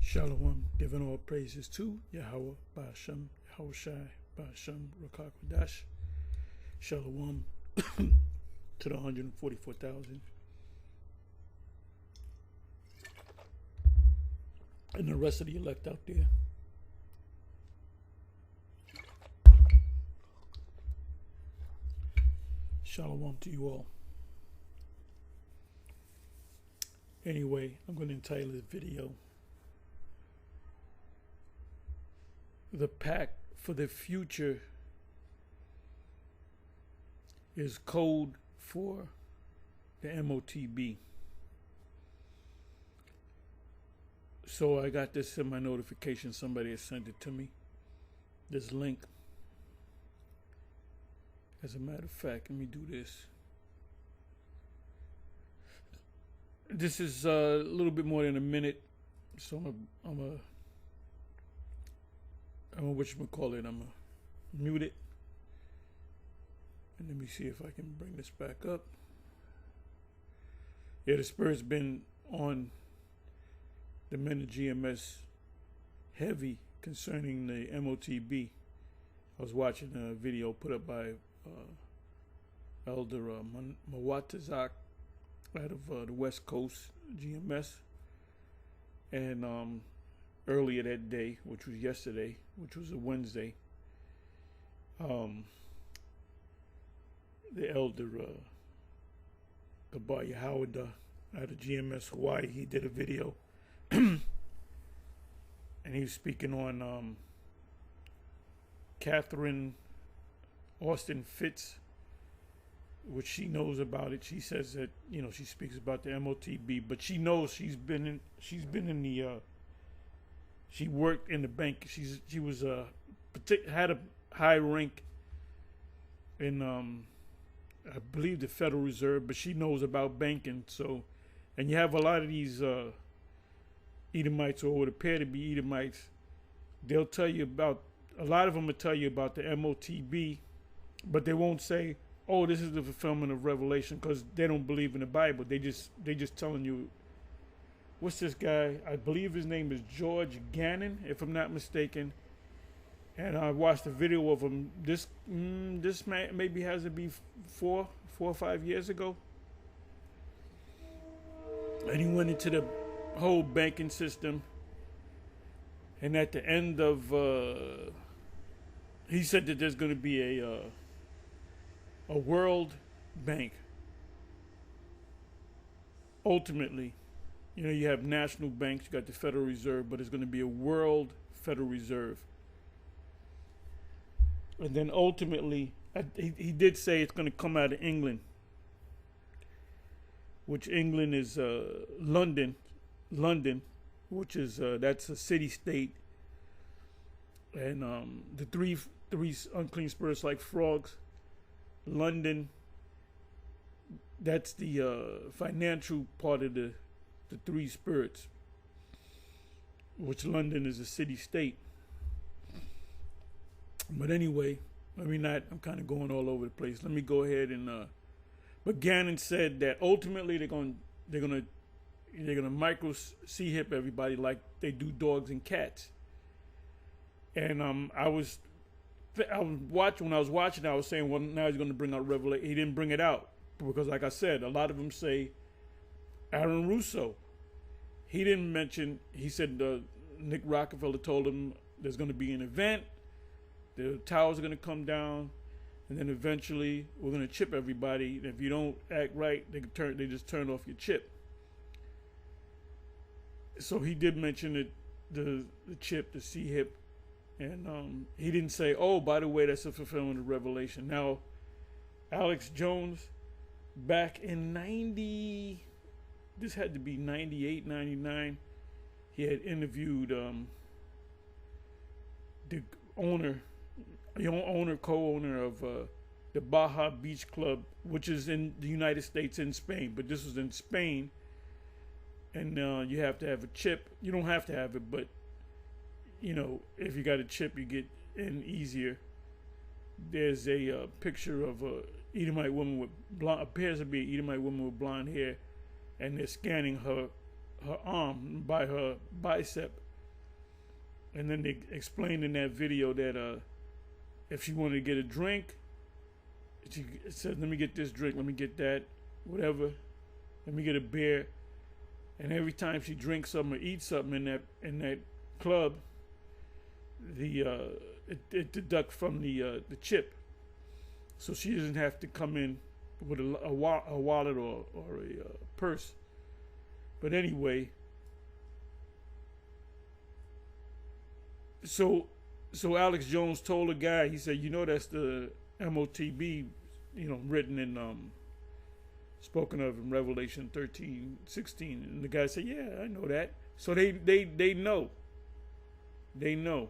Shalom, giving all praises to Yahweh, Ba'ashem, Yahushai, Ba'ashem, Rakakwadash. Shalom to the 144,000. And the rest of the elect out there. Shalom to you all. Anyway, I'm going to entitle this video "The Pact for the Future is Code for the MOTB." So I got this in my notification. Somebody has sent it to me. This link. As a matter of fact, let me do this. This is a little bit more than a minute, so I'm a whatchamacallit, I'm gonna mute it. And let me see if I can bring this back up. Yeah, the Spirit's been on the men of GMS heavy concerning the MOTB. I was watching a video put up by Elder Mawatazak out of the West Coast GMS. And earlier that day, which was yesterday, which was a Wednesday, the Elder Kabaya Howard out of GMS Hawaii, he did a video and he was speaking on Catherine Austin Fitz, which she knows about it. She says that, she speaks about the MOTB, but she knows she's been in the she worked in the bank. She was had a high rank in I believe the Federal Reserve, but she knows about banking. So, and you have a lot of these Edomites, or would appear to be Edomites. They'll tell you about, a lot of them will tell you about the MOTB, but they won't say, "Oh, this is the fulfillment of Revelation," because they don't believe in the Bible. They just telling you. What's this guy? I believe his name is George Gannon, if I'm not mistaken. And I watched a video of him. This man maybe has to be four or 5 years ago. And he went into the whole banking system. And at the end of, he said that there's going to be a world bank. Ultimately. You have national banks, you got the Federal Reserve, but it's going to be a world Federal Reserve. And then ultimately, he did say it's going to come out of England, which England is London, which is that's a city-state. And the three unclean spirits like frogs, London, that's the financial part of the three spirits, which London is a city-state. But anyway, I'm kind of going all over the place. Let me go ahead and but Gannon said that ultimately they're gonna micro C-hip everybody like they do dogs and cats. And I was watching, I was saying, well, now he's gonna bring out Revelation. He didn't bring it out because, like I said, a lot of them say Aaron Russo. He didn't mention, he said Nick Rockefeller told him there's going to be an event, the towers are going to come down, and then eventually we're going to chip everybody. And if you don't act right, they just turn off your chip. So he did mention the chip, the C-hip, and he didn't say, "Oh, by the way, that's a fulfillment of Revelation." Now, Alex Jones, back in this had to be 98, 99. He had interviewed the co-owner of the Baja Beach Club, which is in the United States, in Spain. But this was in Spain. And you have to have a chip. You don't have to have it, but, if you got a chip, you get in easier. There's a picture of a Edomite woman with appears to be an Edomite woman with blonde hair, and they're scanning her arm by her bicep, And then they explained in that video that if she wanted to get a drink, she said, "Let me get this drink. Let me get that, whatever. Let me get a beer." And every time she drinks something or eats something in that club, it deducts from the chip, so she doesn't have to come in with a wallet or a purse. But anyway, so Alex Jones told the guy, he said, that's the MOTB, written in spoken of in Revelation 13:16. And the guy said, "Yeah, I know that." So they know. They know.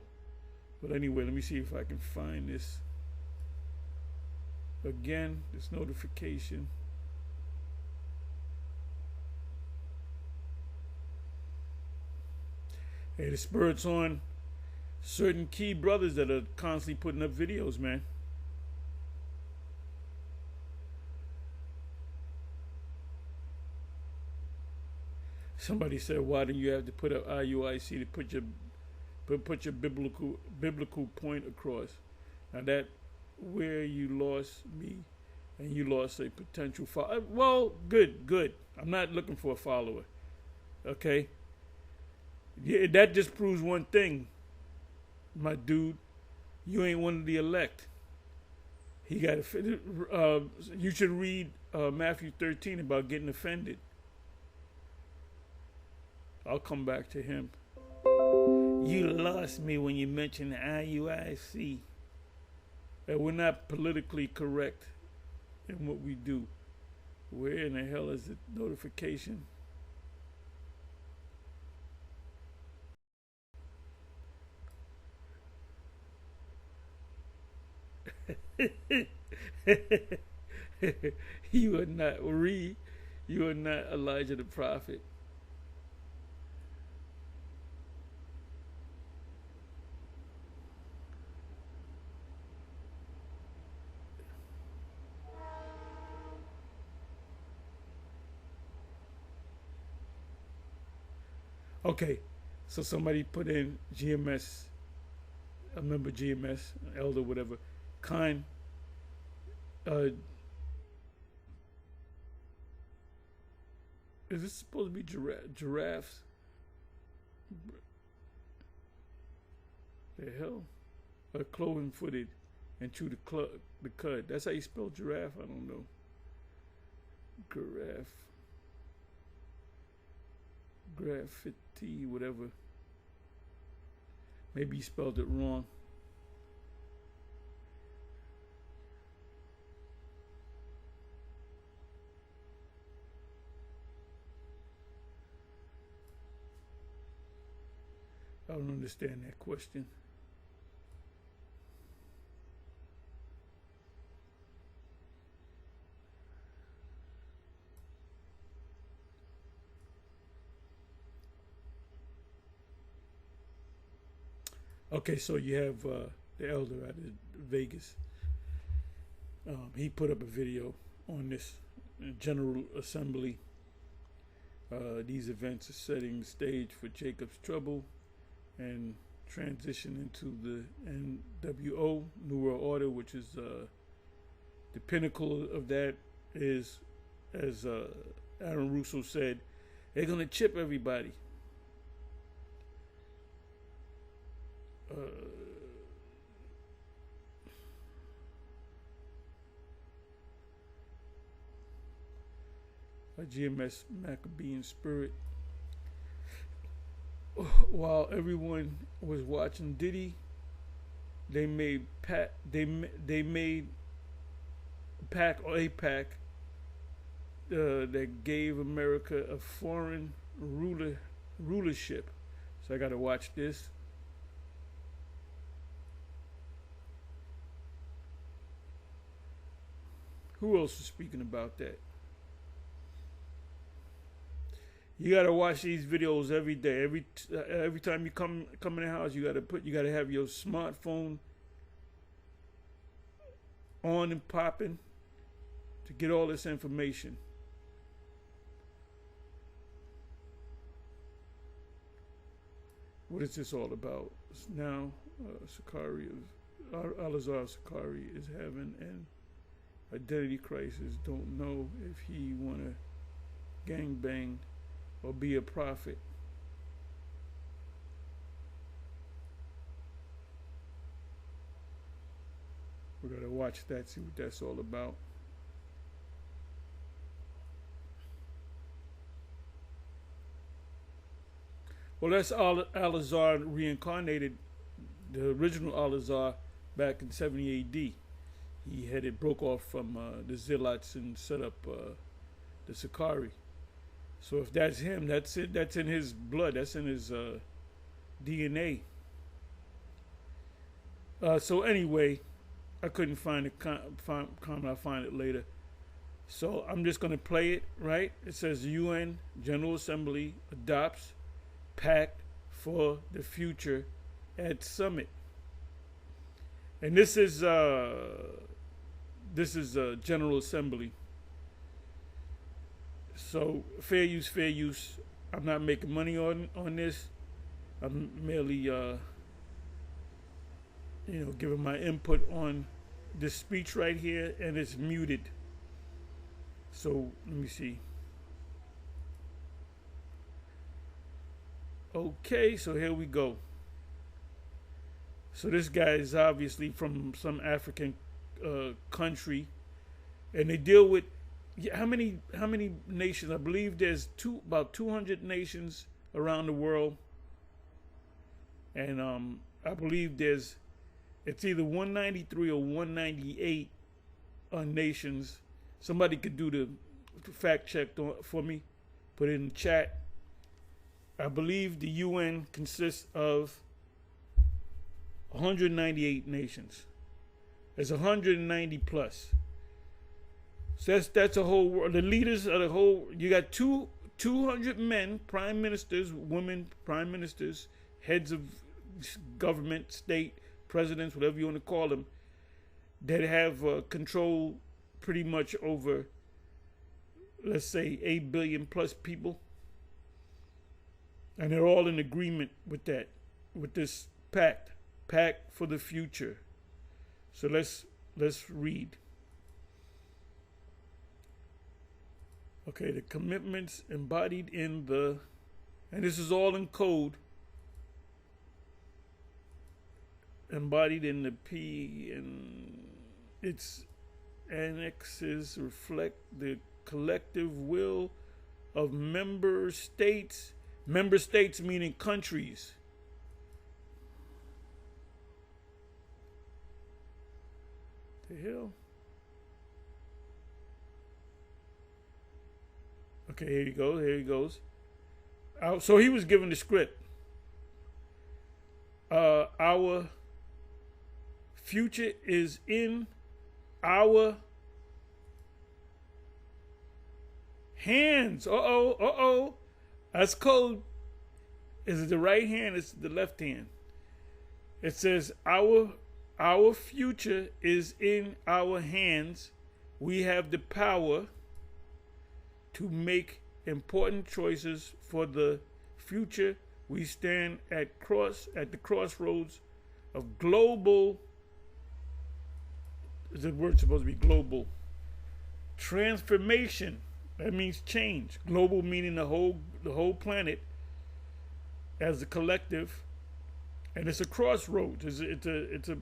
But anyway, let me see if I can find this again, this notification. Hey, the spurt's on certain key brothers that are constantly putting up videos, man. Somebody said, "Why do you have to put up IUIC to put your biblical point across?" Now that where you lost me, and you lost a potential follower. Well, good. I'm not looking for a follower. Okay. Yeah, that just proves one thing, my dude. You ain't one of the elect. He got you should read Matthew 13 about getting offended. I'll come back to him. You lost me when you mentioned the IUIC. That we're not politically correct in what we do. Where in the hell is the notification? You are not you are not Elijah the prophet. Okay, so somebody put in GMS, I remember GMS, elder, whatever, kind. Is this supposed to be giraffes? The hell? Cloven footed and chew the cud. That's how you spell giraffe? I don't know. Giraffe. Graffiti, whatever. Maybe you spelled it wrong. I don't understand that question. Okay, so you have the elder out of Vegas. He put up a video on this General Assembly. These events are setting the stage for Jacob's trouble and transition into the NWO, New World Order, which is the pinnacle of that is, as Aaron Russo said, they're going to chip everybody. A GMS Maccabean spirit. While everyone was watching Diddy, they made Pact. They made Pact or a Pact that gave America a foreign rulership. So I got to watch this. Who else is speaking about that? You gotta watch these videos every day. Every time you come in the house, you gotta have your smartphone on and popping to get all this information. what is this all about? Now, Sakari Al-Azhar Sakari is having an identity crisis. Don't know if he wanna gangbang or be a prophet. We gotta watch that, see what that's all about. Well, that's Al-Azhar reincarnated, the original Al-Azhar back in 70 AD. He broke off from the Zealots and set up the Sakari. So if that's him, that's it. That's in his blood. That's in his DNA. So anyway, I couldn't find the comment. I'll find it later. So I'm just going to play it, right? It says UN General Assembly adopts Pact for the Future at Summit. And this is General Assembly. So fair use, fair use. I'm not making money on this. I'm merely giving my input on this speech right here, and it's muted. So let me see. Okay, so here we go. So this guy is obviously from some African country, and they deal with how many nations? I believe there's about 200 nations around the world, and I believe it's either 193 or 198 nations. Somebody could do the fact check for me, put it in the chat. I believe the UN consists of 198 nations. It's 190 plus. So that's a whole world. The leaders of the whole. You got 200 men, prime ministers, women, prime ministers, heads of government, state, presidents, whatever you want to call them, that have control pretty much over, let's say, 8 billion plus people. And they're all in agreement with that, with this pact for the future. So let's read. Okay, the commitments embodied in and this is all in code, embodied in the P, and its annexes reflect the collective will of member states. Member states meaning countries. The hell? Okay, here you go. Here he goes. So he was given the script. Our future is in our hands. Uh-oh. That's code. Is it the right hand? It's the left hand. It says our future is in our hands. We have the power to make important choices for the future. We stand at the crossroads of global. Is the word supposed to be global? Transformation. That means change. Global meaning the whole planet as a collective, and it's a crossroads. It's a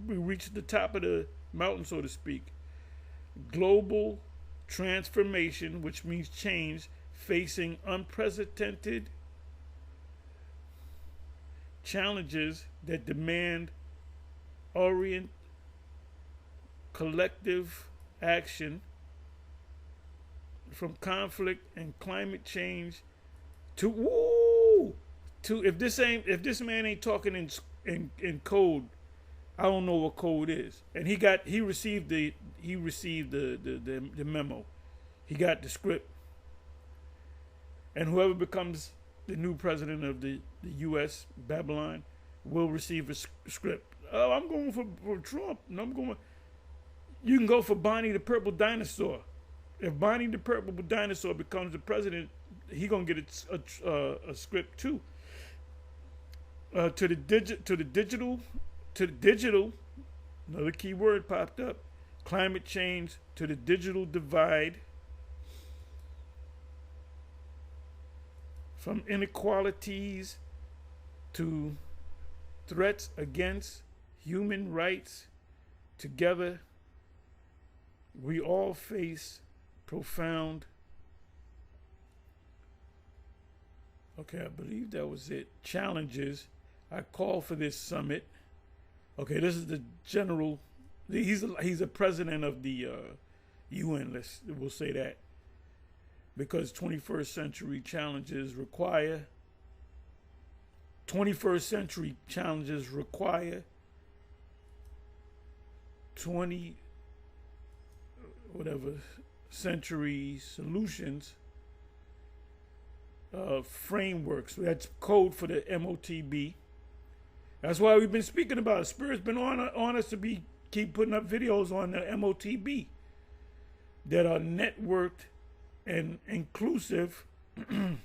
we reached the top of the mountain, so to speak. Global transformation, which means change, facing unprecedented challenges that demand collective action, from conflict and climate change to if this man ain't talking in code, I don't know what code is. And he received the memo. He got the script. And whoever becomes the new president of the U.S., Babylon, will receive a script. Oh, I'm going for Trump. No, you can go for Bonnie the Purple Dinosaur. If Bonnie the Purple Dinosaur becomes the president, he gonna get a script too. to the digital. Another key word popped up: climate change, to the digital divide, from inequalities to threats against human rights. Together, we all face profound. Okay, I believe that was it. Challenges. I call for this summit. Okay, this is the general. He's a president of the UN. We'll say that, because 21st century challenges require. 21st century challenges require 20 whatever century solutions. Frameworks. That's code for the MOTB. That's why we've been speaking about it. Spirit's been on us to keep putting up videos on the MOTB that are networked and inclusive and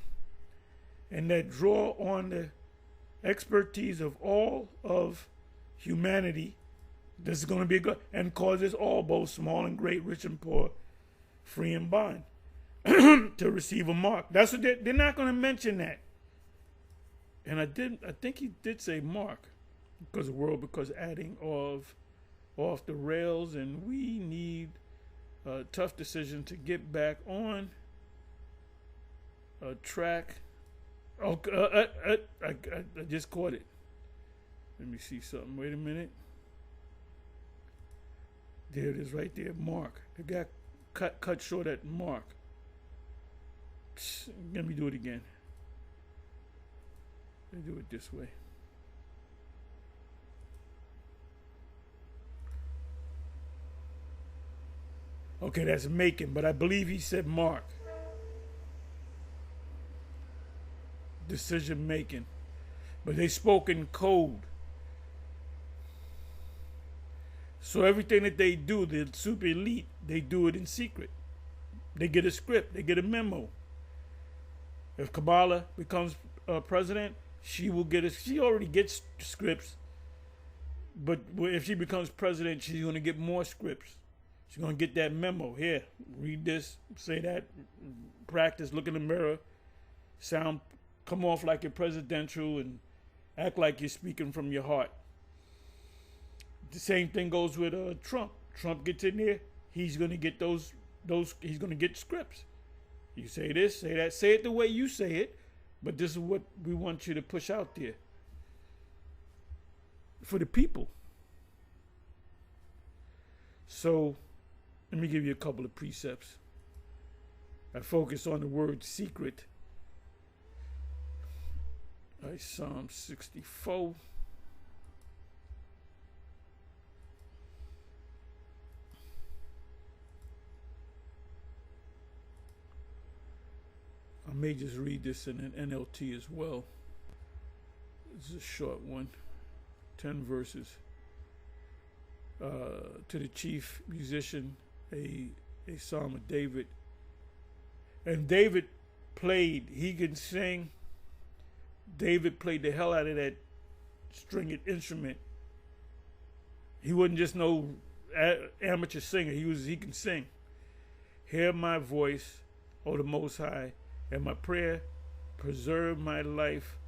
that draw on the expertise of all of humanity. This is going to be good and causes all, both small and great, rich and poor, free and bond, to receive a mark. That's what they're not going to mention that. And I think he did say mark, because the world, because adding off the rails, and we need a tough decision to get back on a track. Oh, I just caught it. Let me see something. Wait a minute. There it is right there. Mark. It got cut short at mark. Let me do it again. Let me do it this way. Okay, that's making, but I believe he said mark. Decision making. But they spoke in code. So everything that they do, the super elite, they do it in secret. They get a script. They get a memo. If Kamala becomes president, she will get she already gets scripts. But if she becomes president, she's going to get more scripts. She's going to get that memo. Here, read this, say that, practice, look in the mirror, come off like you're presidential and act like you're speaking from your heart. The same thing goes with Trump. Trump gets in there, he's going to get those he's going to get scripts. You say this, say that, say it the way you say it, but this is what we want you to push out there for the people. So let me give you a couple of precepts. I focus on the word secret. All right, Psalm 64. I may just read this in an NLT as well. This is a short one, 10 verses. To the chief musician, a psalm of David. And David played, he can sing. David played the hell out of that stringed instrument. He wasn't just no amateur singer. He can sing. Hear my voice, O the Most High, and my prayer, preserve my life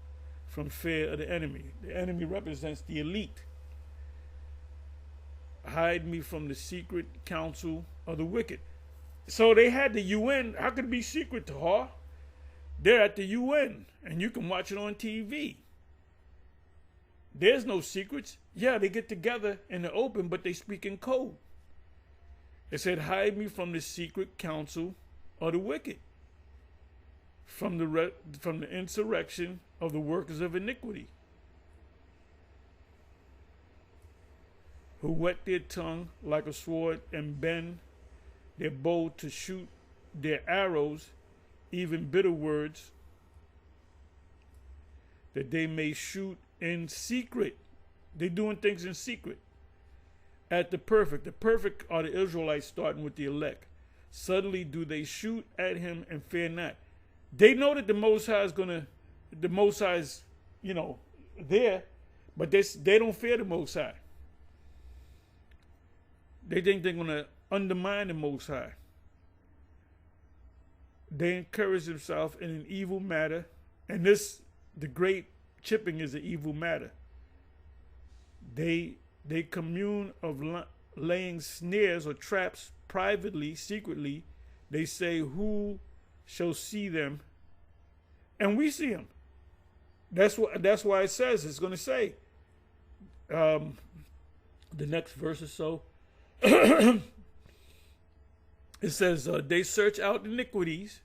from fear of the enemy. The enemy represents the elite. Hide me from the secret counsel of the wicked. So they had the UN. How could it be secret to her? They're at the UN, and you can watch it on TV. There's no secrets. Yeah, they get together in the open, but they speak in code. It said, hide me from the secret counsel of the wicked, from the insurrection of the workers of iniquity, who whet their tongue like a sword and bend their bow to shoot their arrows, even bitter words, that they may shoot in secret. They're doing things in secret. At the perfect. The perfect are the Israelites, starting with the elect. Suddenly do they shoot at him and fear not. They know that the Most High is there, but they don't fear the Most High. They think they're going to undermine the Most High. They encourage themselves in an evil matter, and the great chipping is an evil matter. They commune of laying snares or traps privately, secretly. They say, who shall see them? And we see them. That's why it says, it's going to say, the next verse or so, it says, they search out iniquities.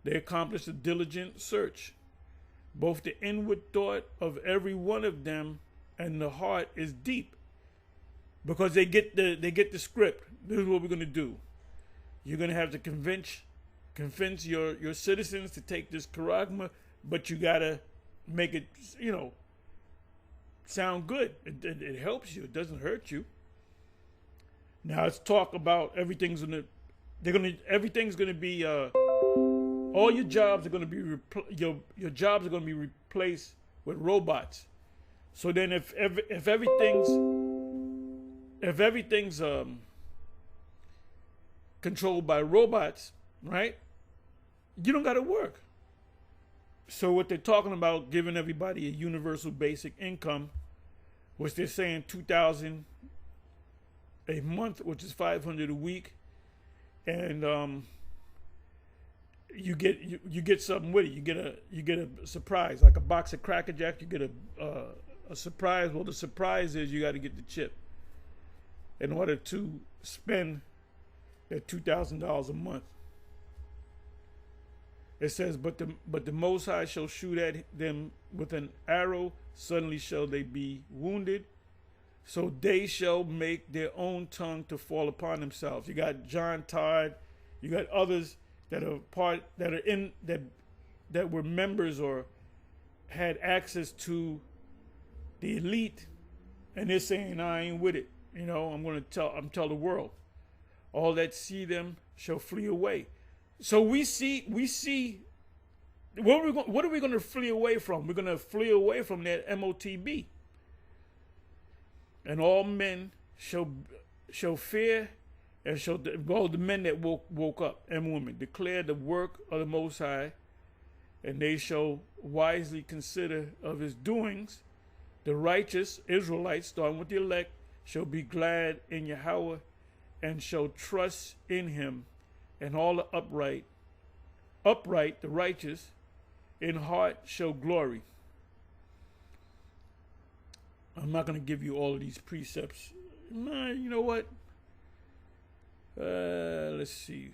They accomplish a diligent search. Both the inward thought of every one of them and the heart is deep. Because they get the script. This is what we're going to do. You're going to have to convince your citizens to take this charagma, but you got to make it, sound good. It helps you. It doesn't hurt you. Now let's talk about everything's going to be all your jobs are going to be your jobs are going to be replaced with robots. So then if everything's controlled by robots, right? You don't got to work. So what they're talking about, giving everybody a universal basic income, which they're saying $2,000 a month, which is $500 a week, and you get something with it. You get a surprise, like a box of Cracker Jack. You get a surprise. Well, the surprise is you got to get the chip in order to spend that $2,000 a month. It says, but the Most High shall shoot at them with an arrow. Suddenly shall they be wounded. So they shall make their own tongue to fall upon themselves. You got John Todd. You got others that were members or had access to the elite, and they're saying, I ain't with it. I'm tell the world. All that see them shall flee away. So we see what are we going to flee away from? We're going to flee away from that MOTB. And all men shall fear, and the men that woke up and women declare the work of the Most High, and they shall wisely consider of his doings. The righteous Israelites, starting with the elect, shall be glad in Yahweh, and shall trust in him, and all the upright, the righteous, in heart shall glory. I'm not going to give you all of these precepts. You know what? Let's see.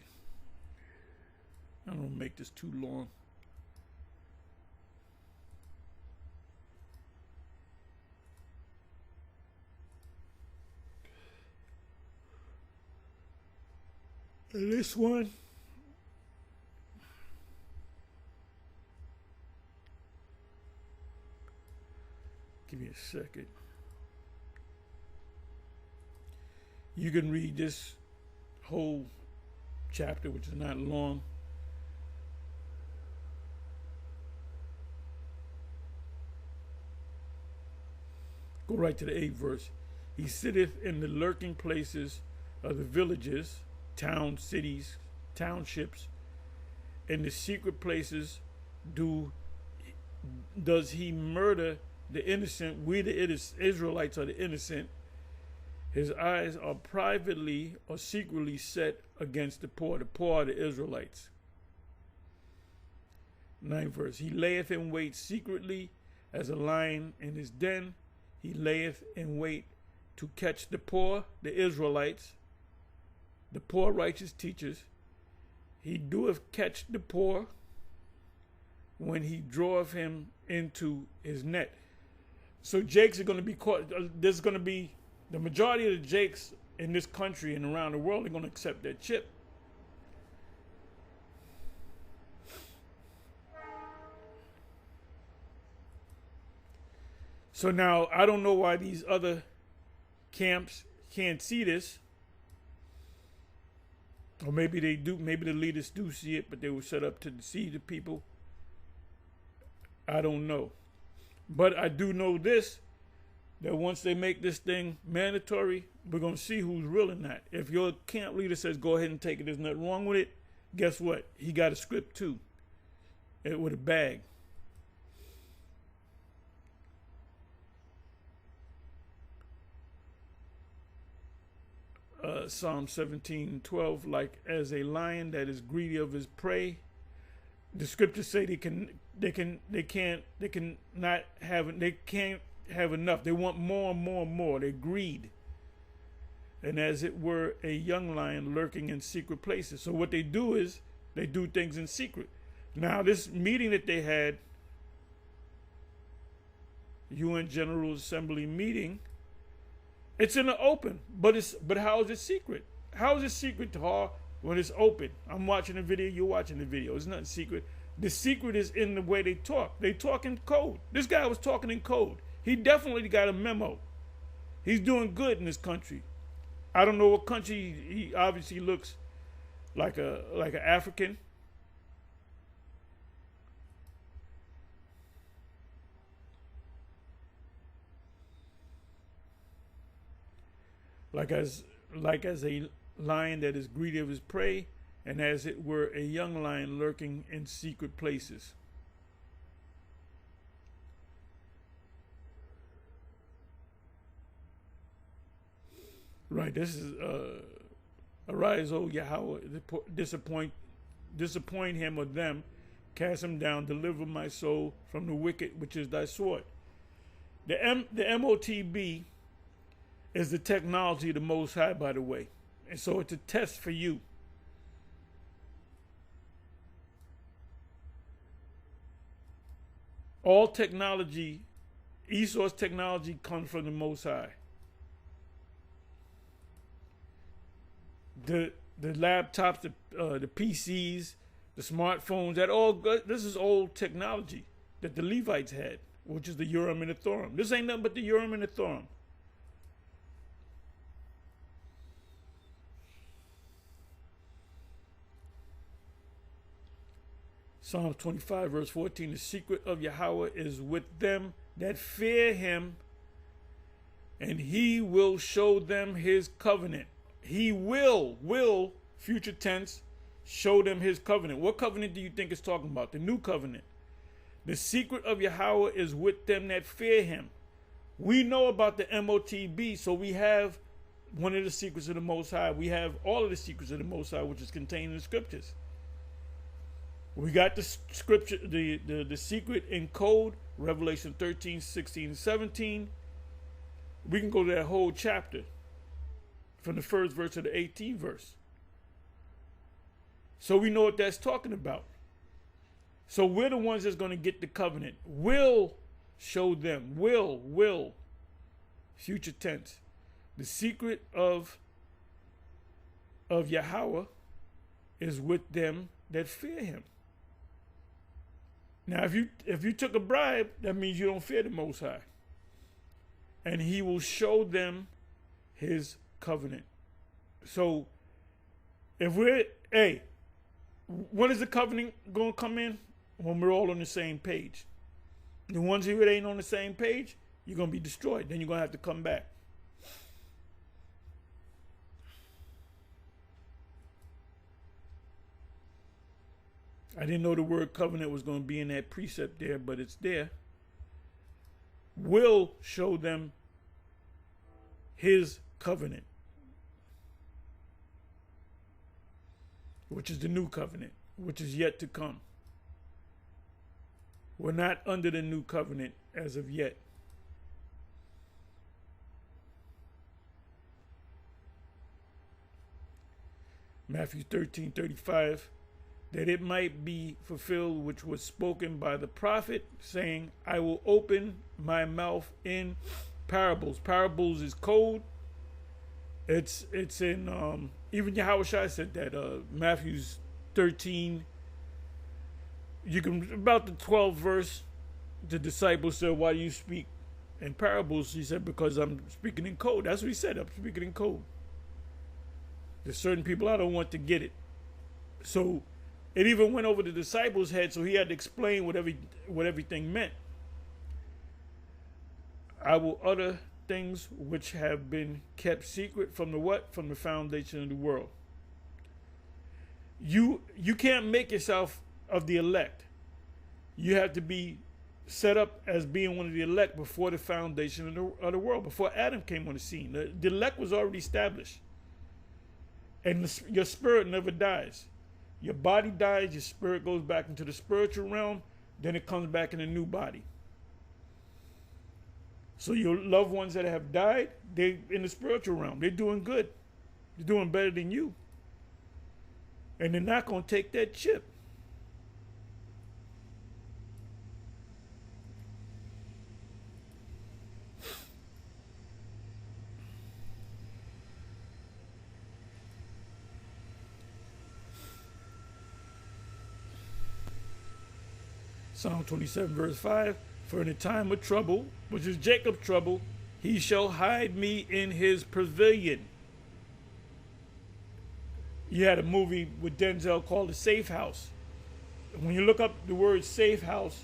I don't want to make this too long. This one, give me a second. You can read this whole chapter, which is not long. Go right to the 8th verse. He sitteth in the lurking places of the villages, towns, cities, townships. In the secret places does he murder the innocent. We the Israelites are the innocent. His eyes are privately or secretly set against the poor. The poor are the Israelites. 9th verse. He layeth in wait secretly as a lion in his den. He layeth in wait to catch the poor, the Israelites, the poor righteous teachers. He doeth catch the poor when he draweth him into his net. So jakes are going to be caught. There's going to be the majority of the jakes in this country and around the world are going to accept that chip. So now I don't know why these other camps can't see this. Or maybe they do. Maybe the leaders do see it, but they were set up to deceive the people. I don't know. But I do know this, that once they make this thing mandatory, we're going to see who's real in that. If your camp leader says, go ahead and take it, there's nothing wrong with it, guess what? He got a script too, with a bag. Psalm 17:12, like as a lion that is greedy of his prey. The scriptures say they can't have enough. They want more and more and more. They greed. And as it were a young lion lurking in secret places. So what they do is they do things in secret. Now this meeting that they had, UN General Assembly meeting, it's in the open, but how is it secret? How is it secret to all when it's open? I'm watching the video, you're watching the video. It's nothing secret. The secret is in the way they talk. They talk in code. This guy was talking in code. He definitely got a memo. He's doing good in this country. I don't know what country. He obviously looks like an African. Like as a lion that is greedy of his prey, and as it were a young lion lurking in secret places. Right, this is arise, O Yahweh, disappoint him or them, cast him down, deliver my soul from the wicked, which is thy sword. The MOTB is the technology of the Most High, by the way. And so it's a test for you. All technology, Esau's technology, comes from the Most High. The laptops, the PCs, the smartphones, this is old technology that the Levites had, which is the Urim and the Thummim. This ain't nothing but the Urim and the Thummim. Psalm 25, verse 14, the secret of Yahweh is with them that fear him, and he will show them his covenant. He will, future tense, show them his covenant. What covenant do you think it's talking about? The new covenant. The secret of Yahweh is with them that fear him. We know about the MOTB, so we have one of the secrets of the Most High. We have all of the secrets of the Most High, which is contained in the scriptures. We got the scripture, the secret in code, Revelation 13, 16, 17. We can go to that whole chapter from the first verse to the 18th verse. So we know what that's talking about. So we're the ones that's going to get the covenant. Will show them. Will. Future tense. The secret of Yahweh is with them that fear him. Now, if you took a bribe, that means you don't fear the Most High. And he will show them his covenant. So, when is the covenant going to come in? When we're all on the same page. The ones who ain't on the same page, you're going to be destroyed. Then you're going to have to come back. I didn't know the word covenant was going to be in that precept there, but it's there. Will show them his covenant, which is the new covenant, which is yet to come. We're not under the new covenant as of yet. Matthew 13:35. That it might be fulfilled which was spoken by the prophet, saying, I will open my mouth in parables. Parables is code. It's in even Yahushua said that Matthew's 13. You can about the 12th verse. The disciples said, "Why do you speak in parables?" He said, "Because I'm speaking in code." That's what he said. I'm speaking in code. There's certain people I don't want to get it. So it even went over the disciples' head, so he had to explain what everything meant. I will utter things which have been kept secret from the what? From the foundation of the world. You can't make yourself of the elect. You have to be set up as being one of the elect before the foundation of the world, before Adam came on the scene. The elect was already established. And your spirit never dies. Your body dies, your spirit goes back into the spiritual realm, then it comes back in a new body. So your loved ones that have died, they're in the spiritual realm. They're doing good. They're doing better than you. And they're not going to take that chip. Psalm 27 verse 5, for in the time of trouble, which is Jacob's trouble, he shall hide me in his pavilion. You had a movie with Denzel called The Safe House. When you look up the word safe house,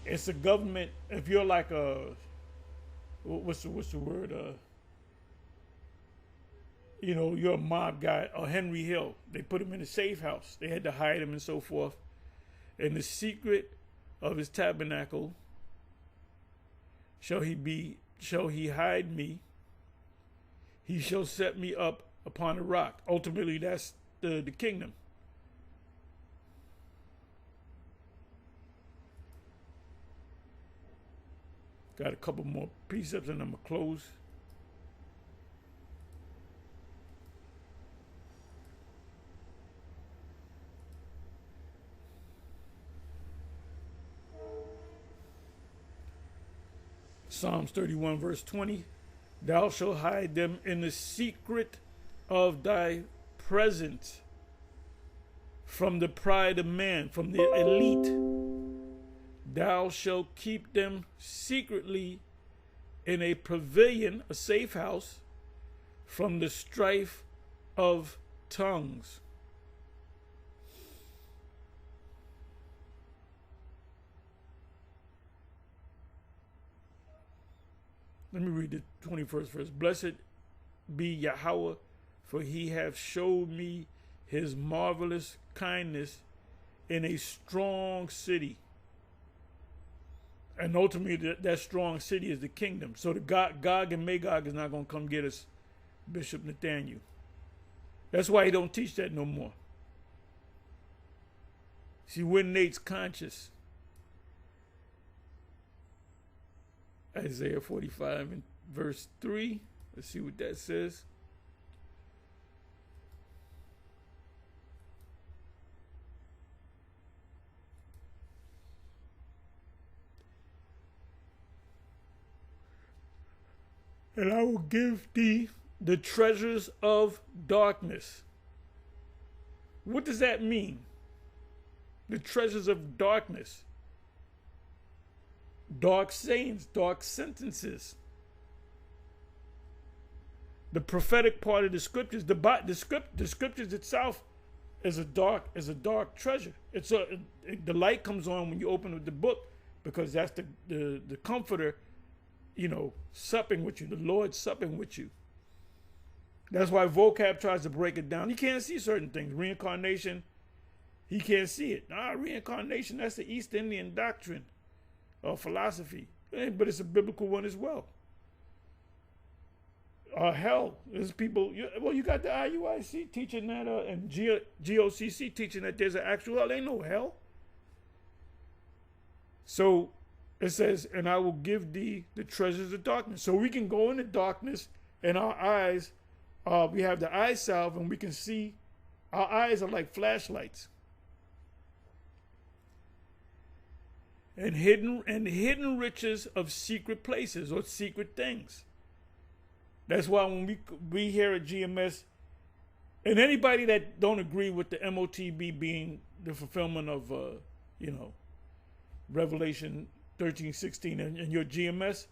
it's a government, if you're like a, what's the word? You're a mob guy, or Henry Hill. They put him in a safe house. They had to hide him and so forth. And the secret of his tabernacle shall he hide me. He shall set me up upon a rock. Ultimately, that's the kingdom. Got a couple more precepts and I'm going to close. Psalms 31 verse 20, thou shalt hide them in the secret of thy presence from the pride of man, from the elite. Thou shalt keep them secretly in a pavilion, a safe house, from the strife of tongues. Let me read the 21st verse. Blessed be Yahweh, for he hath showed me his marvelous kindness in a strong city. And ultimately, that strong city is the kingdom. So the Gog and Magog is not going to come get us, Bishop Nathaniel. That's why he don't teach that no more. See, when Nate's conscious. Isaiah 45 and verse 3. Let's see what that says. And I will give thee the treasures of darkness. What does that mean? The treasures of darkness. Dark sayings, dark sentences. The prophetic part of the scriptures, the scriptures itself is a dark treasure. The light comes on when you open the book, because that's the comforter, supping with you, the Lord supping with you. That's why vocab tries to break it down. He can't see certain things. Reincarnation, he can't see it. Reincarnation, that's the East Indian doctrine or philosophy, but it's a biblical one as well. Hell, there's people, you got the IUIC teaching that, and GOCC teaching that there's an actual hell. There ain't no hell. So it says, and I will give thee the treasures of darkness. So we can go into darkness, and our eyes, we have the eye salve, and we can see. Our eyes are like flashlights. And hidden riches of secret places or secret things. That's why when we here at GMS, and anybody that don't agree with the MOTB being the fulfillment of Revelation 13:16 and your GMS,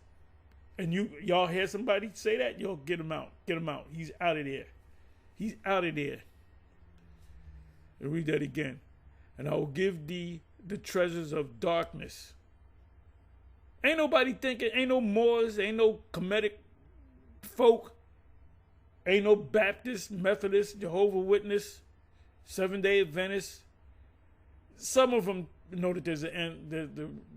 and y'all hear somebody say that, you'll get him out. Get him out. He's out of there. He's out of there. I'll read that again. And I will give thee the treasures of darkness. Ain't nobody thinking, ain't no Moors, ain't no Kemetic folk, ain't no Baptist, Methodist, Jehovah Witness, Seventh-day Adventist. Some of them know that there's an end,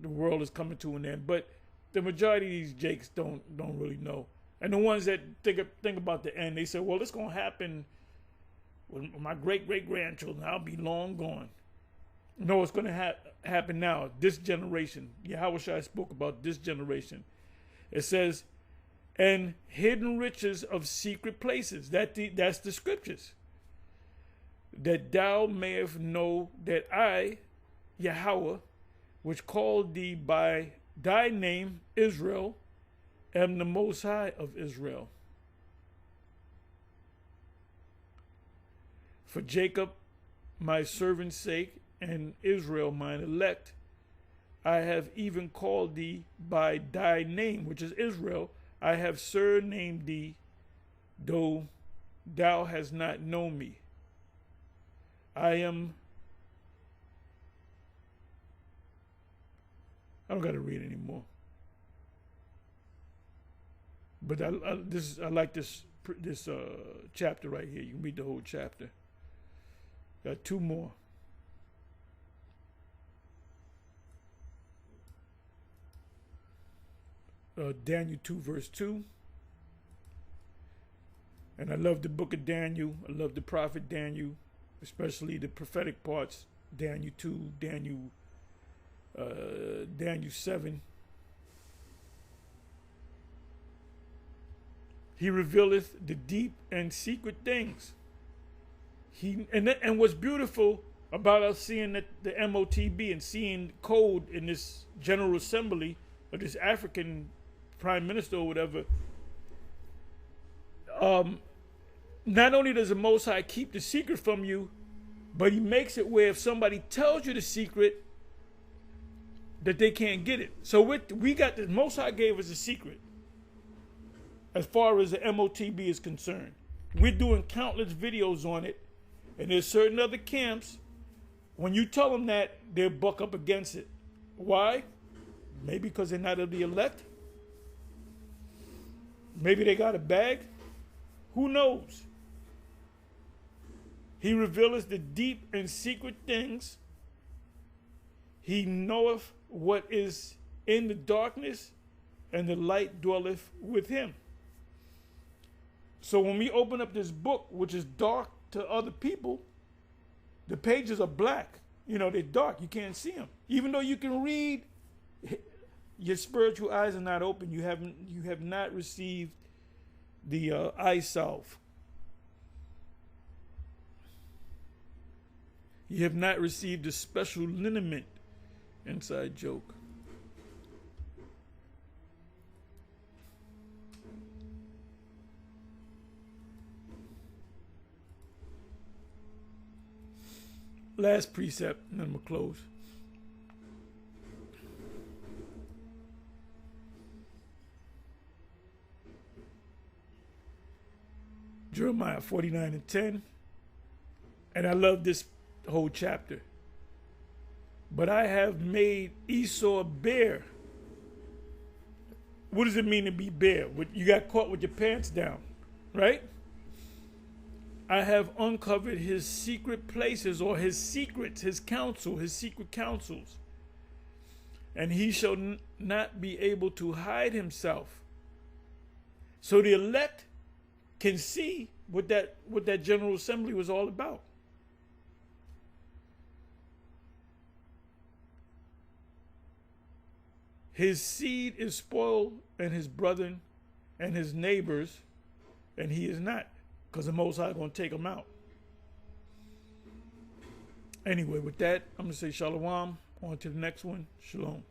the world is coming to an end, but the majority of these jakes don't really know. And the ones that think about the end, they say, well, it's going to happen with my great-great-grandchildren. I'll be long gone. No, it's going to happen now. This generation. Yahweh Shai spoke about this generation. It says, and hidden riches of secret places. That's the scriptures. That thou mayest know that I, Yahweh, which called thee by thy name, Israel, am the Most High of Israel. For Jacob, my servant's sake, and Israel, mine elect, I have even called thee by thy name, which is Israel. I have surnamed thee, though thou hast not known me. I don't got to read anymore. But I like this chapter right here. You can read the whole chapter. Got two more. Daniel 2 verse 2. And I love the book of Daniel. I love the prophet Daniel, especially the prophetic parts. Daniel 2, Daniel 7. He revealeth the deep and secret things. And what's beautiful about us seeing the MOTB and seeing code in this General Assembly of this African Prime Minister or whatever, not only does the Most High keep the secret from you, but he makes it where if somebody tells you the secret, that they can't get it. So we got the Most High gave us a secret as far as the MOTB is concerned. We're doing countless videos on it, and there's certain other camps, when you tell them that, they'll buck up against it. Why? Maybe because they're not of the elect. Maybe they got a bag. Who knows? He revealeth the deep and secret things. He knoweth what is in the darkness, and the light dwelleth with him. So when we open up this book, which is dark to other people, the pages are black. You know, they're dark. You can't see them. Even though you can read, your spiritual eyes are not open. You have not received the eye salve. You have not received the special liniment. Inside joke. Last precept, and then we'll close. Jeremiah 49:10. And I love this whole chapter. But I have made Esau bare. What does it mean to be bare? You got caught with your pants down, right? I have uncovered his secret places, or his secrets, his counsel, his secret counsels. And he shall not be able to hide himself. So the elect can see what that General Assembly was all about. His seed is spoiled, and his brethren and his neighbors, and he is not, because the Most High is going to take him out. Anyway, with that, I'm going to say shalom. On to the next one. Shalom.